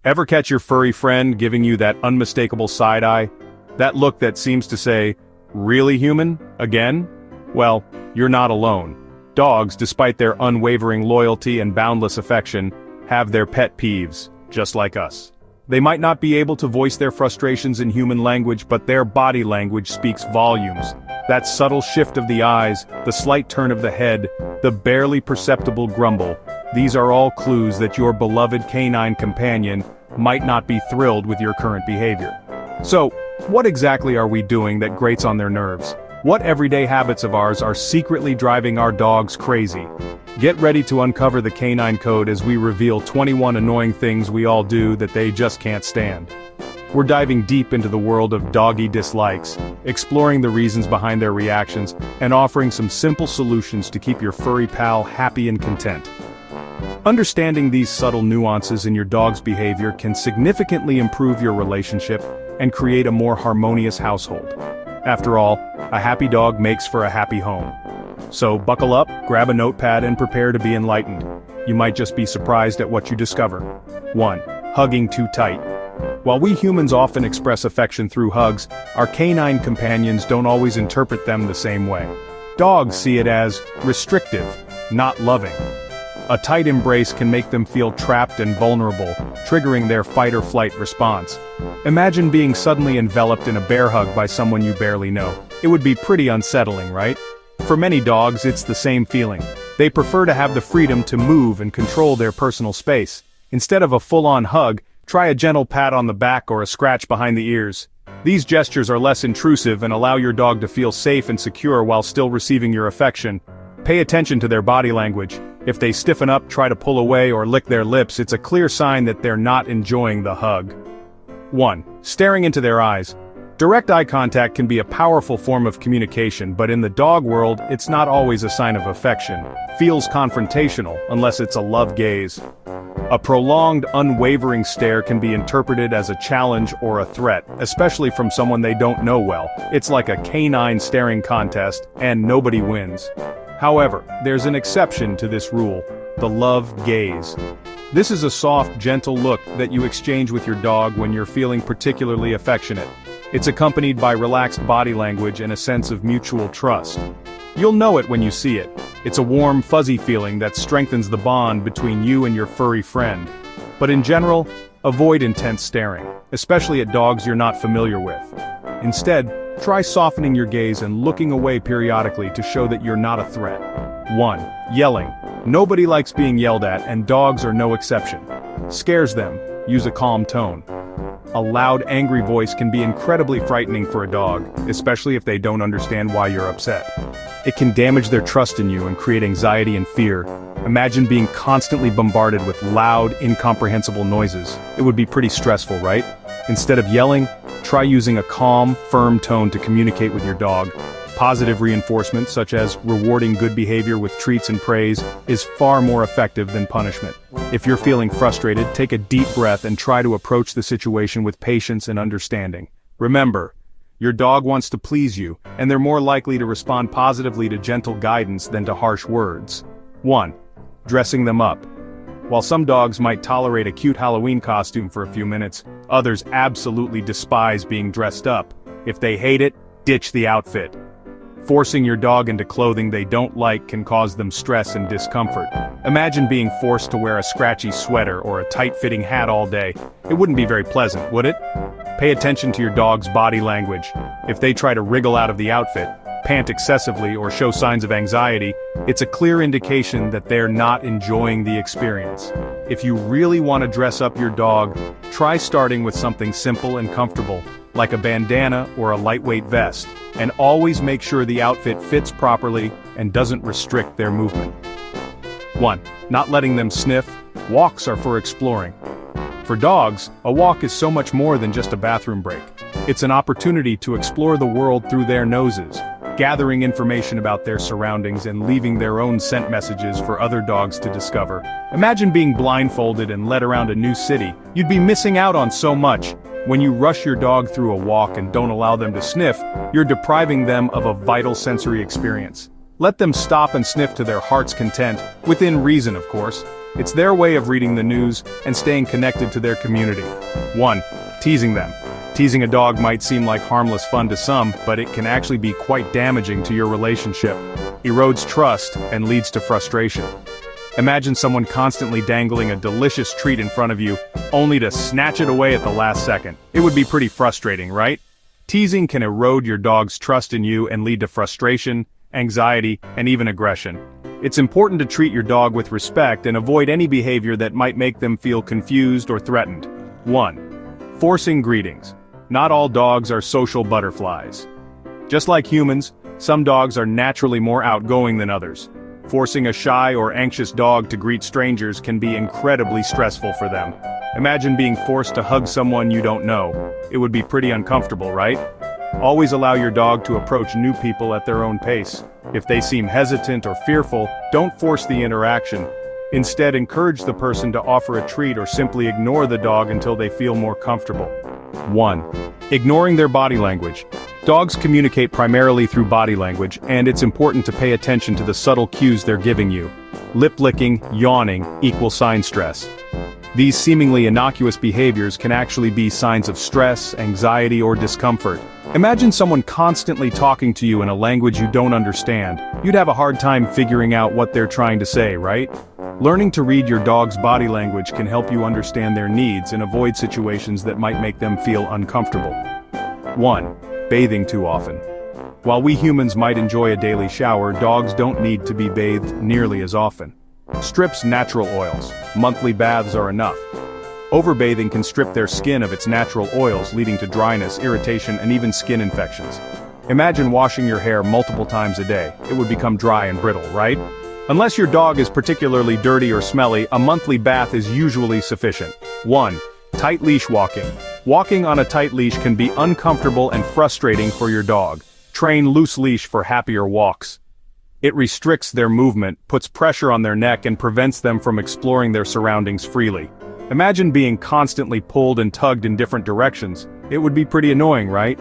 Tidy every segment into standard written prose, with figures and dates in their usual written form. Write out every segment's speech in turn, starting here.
Ever catch your furry friend giving you that unmistakable side eye? That look that seems to say, "Really human? Again?" Well, you're not alone. Dogs, despite their unwavering loyalty and boundless affection, have their pet peeves, just like us. They might not be able to voice their frustrations in human language, but their body language speaks volumes. That subtle shift of the eyes, the slight turn of the head, the barely perceptible grumble, these are all clues that your beloved canine companion might not be thrilled with your current behavior. So, what exactly are we doing that grates on their nerves? What everyday habits of ours are secretly driving our dogs crazy? Get ready to uncover the canine code as we reveal 21 annoying things we all do that they just can't stand. We're diving deep into the world of doggy dislikes, exploring the reasons behind their reactions, and offering some simple solutions to keep your furry pal happy and content. Understanding these subtle nuances in your dog's behavior can significantly improve your relationship and create a more harmonious household. After all, a happy dog makes for a happy home. So buckle up, grab a notepad and prepare to be enlightened. You might just be surprised at what you discover. 1. Hugging too tight. While we humans often express affection through hugs, our canine companions don't always interpret them the same way. Dogs see it as restrictive, not loving. A tight embrace can make them feel trapped and vulnerable, triggering their fight-or-flight response. Imagine being suddenly enveloped in a bear hug by someone you barely know. It would be pretty unsettling, right? For many dogs, it's the same feeling. They prefer to have the freedom to move and control their personal space. Instead of a full-on hug, try a gentle pat on the back or a scratch behind the ears. These gestures are less intrusive and allow your dog to feel safe and secure while still receiving your affection. Pay attention to their body language. If they stiffen up, try to pull away, or lick their lips, it's a clear sign that they're not enjoying the hug. 1. Staring into their eyes. Direct eye contact can be a powerful form of communication, but in the dog world, it's not always a sign of affection. Feels confrontational, unless it's a love gaze. A prolonged, unwavering stare can be interpreted as a challenge or a threat, especially from someone they don't know well. It's like a canine staring contest, and nobody wins. However, there's an exception to this rule: the love gaze. This is a soft, gentle look that you exchange with your dog when you're feeling particularly affectionate. It's accompanied by relaxed body language and a sense of mutual trust. You'll know it when you see it. It's a warm, fuzzy feeling that strengthens the bond between you and your furry friend. But in general, avoid intense staring, especially at dogs you're not familiar with. Instead, try softening your gaze and looking away periodically to show that you're not a threat. 1. Yelling. Nobody likes being yelled at, and dogs are no exception. Scares them. Use a calm tone. A loud, angry voice can be incredibly frightening for a dog, especially if they don't understand why you're upset. It can damage their trust in you and create anxiety and fear. Imagine being constantly bombarded with loud, incomprehensible noises. It would be pretty stressful, right? Instead of yelling, try using a calm, firm tone to communicate with your dog. Positive reinforcement, such as rewarding good behavior with treats and praise, is far more effective than punishment. If you're feeling frustrated, take a deep breath and try to approach the situation with patience and understanding. Remember, your dog wants to please you, and they're more likely to respond positively to gentle guidance than to harsh words. 1. Dressing them up. While some dogs might tolerate a cute Halloween costume for a few minutes, others absolutely despise being dressed up. If they hate it, ditch the outfit. Forcing your dog into clothing they don't like can cause them stress and discomfort. Imagine being forced to wear a scratchy sweater or a tight-fitting hat all day. It wouldn't be very pleasant, would it? Pay attention to your dog's body language. If they try to wriggle out of the outfit, pant excessively, or show signs of anxiety, it's a clear indication that they're not enjoying the experience. If you really want to dress up your dog, try starting with something simple and comfortable, like a bandana or a lightweight vest, and always make sure the outfit fits properly and doesn't restrict their movement. 1. Not letting them sniff. Walks are for exploring. For dogs, a walk is so much more than just a bathroom break. It's an opportunity to explore the world through their noses, gathering information about their surroundings and leaving their own scent messages for other dogs to discover. Imagine being blindfolded and led around a new city. You'd be missing out on so much. When you rush your dog through a walk and don't allow them to sniff, you're depriving them of a vital sensory experience. Let them stop and sniff to their heart's content, within reason of course. It's their way of reading the news and staying connected to their community. 1. Teasing them. Teasing a dog might seem like harmless fun to some, but it can actually be quite damaging to your relationship. Erodes trust and leads to frustration. Imagine someone constantly dangling a delicious treat in front of you, only to snatch it away at the last second. It would be pretty frustrating, right? Teasing can erode your dog's trust in you and lead to frustration, anxiety, and even aggression. It's important to treat your dog with respect and avoid any behavior that might make them feel confused or threatened. 1. Forcing greetings. Not all dogs are social butterflies. Just like humans, some dogs are naturally more outgoing than others. Forcing a shy or anxious dog to greet strangers can be incredibly stressful for them. Imagine being forced to hug someone you don't know. It would be pretty uncomfortable, right? Always allow your dog to approach new people at their own pace. If they seem hesitant or fearful, don't force the interaction. Instead, encourage the person to offer a treat or simply ignore the dog until they feel more comfortable. 1. Ignoring their body language. Dogs communicate primarily through body language, and it's important to pay attention to the subtle cues they're giving you. Lip licking, yawning, equal sign stress. These seemingly innocuous behaviors can actually be signs of stress, anxiety, or discomfort. Imagine someone constantly talking to you in a language you don't understand. You'd have a hard time figuring out what they're trying to say, right? Learning to read your dog's body language can help you understand their needs and avoid situations that might make them feel uncomfortable. 1. Bathing too often. While we humans might enjoy a daily shower, dogs don't need to be bathed nearly as often. Strips natural oils. Monthly baths are enough. Overbathing can strip their skin of its natural oils, leading to dryness, irritation, and even skin infections. Imagine washing your hair multiple times a day. It would become dry and brittle, right? Unless your dog is particularly dirty or smelly, a monthly bath is usually sufficient. 1. Tight leash walking. Walking on a tight leash can be uncomfortable and frustrating for your dog. Train loose leash for happier walks. It restricts their movement, puts pressure on their neck, and prevents them from exploring their surroundings freely. Imagine being constantly pulled and tugged in different directions. It would be pretty annoying, right?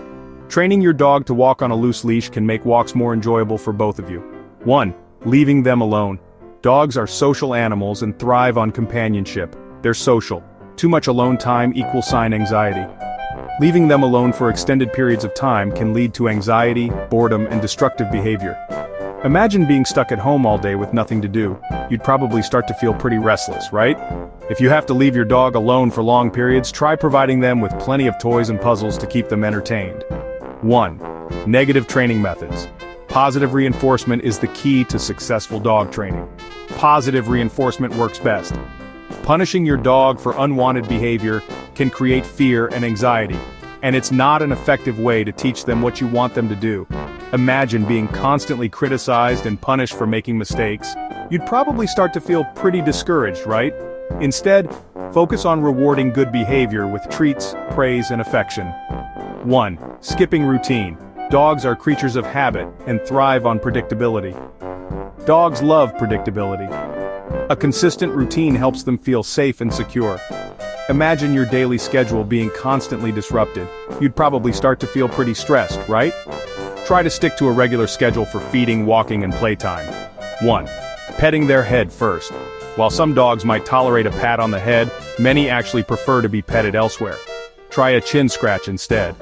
Training your dog to walk on a loose leash can make walks more enjoyable for both of you. 1. Leaving them alone. Dogs are social animals and thrive on companionship. They're social. Too much alone time equals sign anxiety. Leaving them alone for extended periods of time can lead to anxiety, boredom, and destructive behavior. Imagine being stuck at home all day with nothing to do. You'd probably start to feel pretty restless, right? If you have to leave your dog alone for long periods, try providing them with plenty of toys and puzzles to keep them entertained. 1. Negative training methods. Positive reinforcement is the key to successful dog training. Positive reinforcement works best. Punishing your dog for unwanted behavior can create fear and anxiety, and it's not an effective way to teach them what you want them to do. Imagine being constantly criticized and punished for making mistakes. You'd probably start to feel pretty discouraged, right? Instead, focus on rewarding good behavior with treats, praise, and affection. 1. Skipping routine. Dogs are creatures of habit and thrive on predictability. Dogs love predictability. A consistent routine helps them feel safe and secure. Imagine your daily schedule being constantly disrupted. You'd probably start to feel pretty stressed, right? Try to stick to a regular schedule for feeding, walking, and playtime. 1. Petting their head first. While some dogs might tolerate a pat on the head, many actually prefer to be petted elsewhere. Try a chin scratch instead.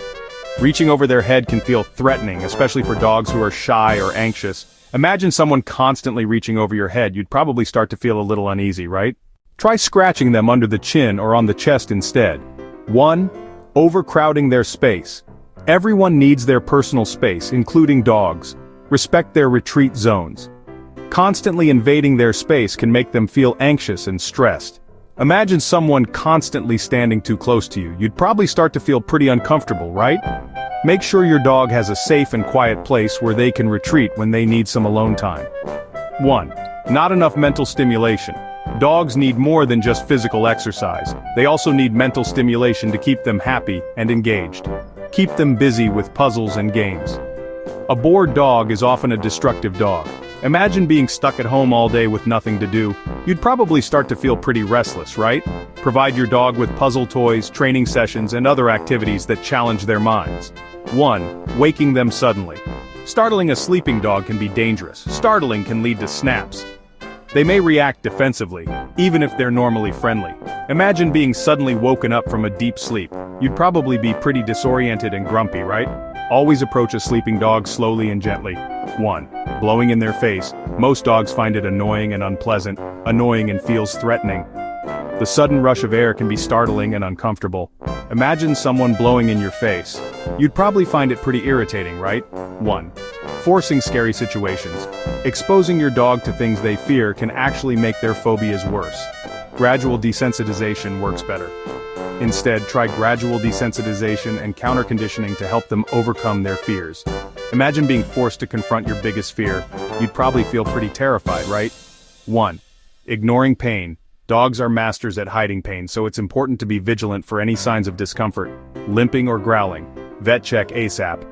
Reaching over their head can feel threatening, especially for dogs who are shy or anxious. Imagine someone constantly reaching over your head. You'd probably start to feel a little uneasy, right? Try scratching them under the chin or on the chest instead. 1. Overcrowding their space. Everyone needs their personal space, including dogs. Respect their retreat zones. Constantly invading their space can make them feel anxious and stressed. Imagine someone constantly standing too close to you. You'd probably start to feel pretty uncomfortable, right? Make sure your dog has a safe and quiet place where they can retreat when they need some alone time. 1. Not enough mental stimulation. Dogs need more than just physical exercise. They also need mental stimulation to keep them happy and engaged. Keep them busy with puzzles and games. A bored dog is often a destructive dog. Imagine being stuck at home all day with nothing to do. You'd probably start to feel pretty restless, right? Provide your dog with puzzle toys, training sessions, and other activities that challenge their minds. 1. Waking them suddenly. Startling a sleeping dog can be dangerous. Startling can lead to snaps. They may react defensively, even if they're normally friendly. Imagine being suddenly woken up from a deep sleep. You'd probably be pretty disoriented and grumpy, right? Always approach a sleeping dog slowly and gently. 1. Blowing in their face. Most dogs find it annoying and unpleasant, annoying and feels threatening. The sudden rush of air can be startling and uncomfortable. Imagine someone blowing in your face. You'd probably find it pretty irritating, right? 1. Forcing scary situations. Exposing your dog to things they fear can actually make their phobias worse. Gradual desensitization works better. Instead, try gradual desensitization and counter-conditioning to help them overcome their fears. Imagine being forced to confront your biggest fear. You'd probably feel pretty terrified, right? 1. Ignoring pain. Dogs are masters at hiding pain, so it's important to be vigilant for any signs of discomfort. Limping or growling. Vet check ASAP.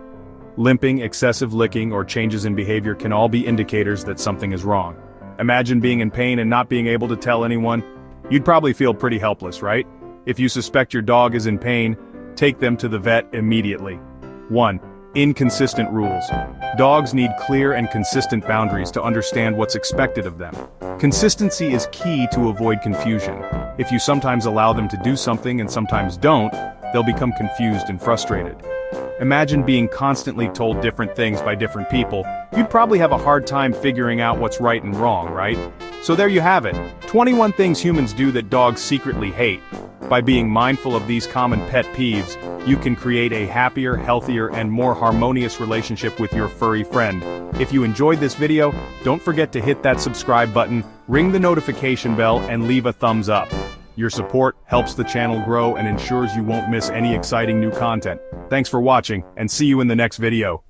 Limping, excessive licking, or changes in behavior can all be indicators that something is wrong. Imagine being in pain and not being able to tell anyone. You'd probably feel pretty helpless, right? If you suspect your dog is in pain, take them to the vet immediately. 1. Inconsistent rules. Dogs need clear and consistent boundaries to understand what's expected of them. Consistency is key to avoid confusion. If you sometimes allow them to do something and sometimes don't, they'll become confused and frustrated. Imagine being constantly told different things by different people. You'd probably have a hard time figuring out what's right and wrong, right? So there you have it. 21 things humans do that dogs secretly hate. By being mindful of these common pet peeves, you can create a happier, healthier, and more harmonious relationship with your furry friend. If you enjoyed this video, don't forget to hit that subscribe button, ring the notification bell, and leave a thumbs up. Your support helps the channel grow and ensures you won't miss any exciting new content. Thanks for watching, and see you in the next video.